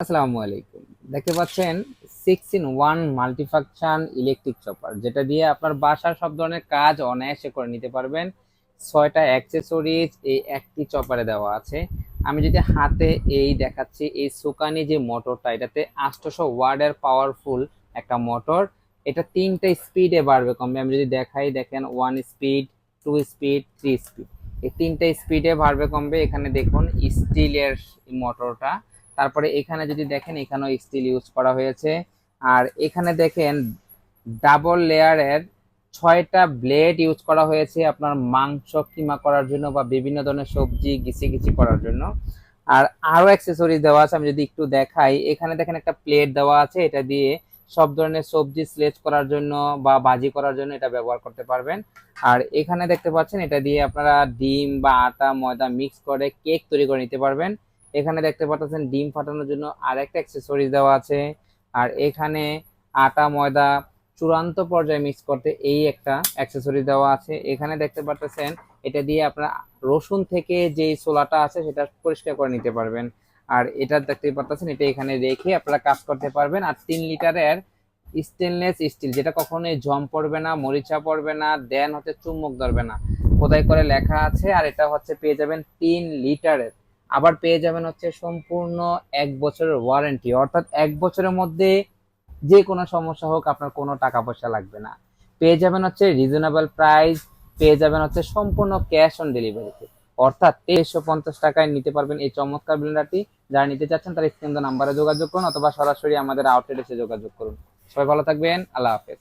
আসসালামু আলাইকুম। দেখতে পাচ্ছেন 6 in 1 মাল্টিফাংশন ইলেকট্রিক চপার, যেটা দিয়ে আপনার বাসার সব ধরনের কাজ অনায়াসে করে নিতে পারবেন। 6টা অ্যাক্সেসরিজ এই একটি চপারে দেওয়া আছে। আমি যদি হাতে এই দেখাচ্ছি, এই সুকানি যে মোটরটা, এটাতে 800 ওয়াটের পাওয়ারফুল একটা মোটর। এটা 3টা স্পিডে বাড়বে কমবে। আমি যদি দেখাই, দেখেন 1 স্পিড, 2 স্পিড, 3 স্পিড, এই 3টা স্পিডে বাড়বে কমবে। এখানে দেখুন স্টিলের মোটরটা। তারপরে এখানে যদি দেখেন, এখানেও স্টিল ইউজ করা হয়েছে। আর এখানে দেখেন ডাবল লেয়ারের 6টা ব্লেড ইউজ করা হয়েছে আপনার মাংস কিমা করার জন্য বা বিভিন্ন ধরনের সবজি গিচি গিচি করার জন্য। আর আরো অ্যাক্সেসরিজ দেওয়া আছে, আমি যদি একটু দেখাই, এখানে দেখেন একটা প্লেট দেওয়া আছে। এটা দিয়ে সব ধরনের সবজি স্লেজ করার জন্য বা ভাজি করার জন্য এটা ব্যবহার করতে পারবেন। আর এখানে দেখতে পাচ্ছেন, এটা দিয়ে আপনারা ডিম বা আটা ময়দা মিক্স করে কেক তৈরি করে নিতে পারবেন। এখানে দেখতে পাচ্ছেন ডিম ফাটানোর জন্য আরেকটা অ্যাক্সেসরিজ দেওয়া আছে। আর এখানে আটা ময়দা চূড়ান্ত পর্যায়ে মিক্স করতে এই একটা অ্যাক্সেসরি দেওয়া আছে। এখানে দেখতে পাচ্ছেন, এটা দিয়ে আপনারা রসুন থেকে যে ছোলাটা আছে সেটা পরিষ্কার করে নিতে পারবেন। আর এটা দেখতে পাচ্ছেন, এটা এখানে রেখে আপনারা কাজ করতে পারবেন। আর 3 লিটারের স্টেনলেস স্টিল, যেটা কখনোই জং পড়বে না, মরিচা পড়বে না, দেন হচ্ছে চুম্বক ধরবে না, খোদাই করে লেখা আছে। আর এটা হচ্ছে পেয়ে যাবেন 3 লিটারের। আবার পেয়ে যাবেন হচ্ছে সম্পূর্ণ 1 বছরের ওয়ারেন্টি, অর্থাৎ 1 বছরের মধ্যে যে কোনো সমস্যা হোক আপনার কোনো টাকা পয়সা লাগবে না। পেয়ে যাবেন হচ্ছে রিজনেবল প্রাইস, পেয়ে যাবেন হচ্ছে সম্পূর্ণ ক্যাশ অন ডেলিভারিতে, অর্থাৎ 2350 টাকায় নিতে পারবেন এই চমৎকার ব্লেন্ডারটি। যারা নিতে চাচ্ছেন তারা স্ক্রিন নাম্বারে যোগাযোগ করুন অথবা সরাসরি আমাদের আউটলেটে এসে যোগাযোগ করুন। সবাই ভালো থাকবেন, আল্লাহ হাফেজ।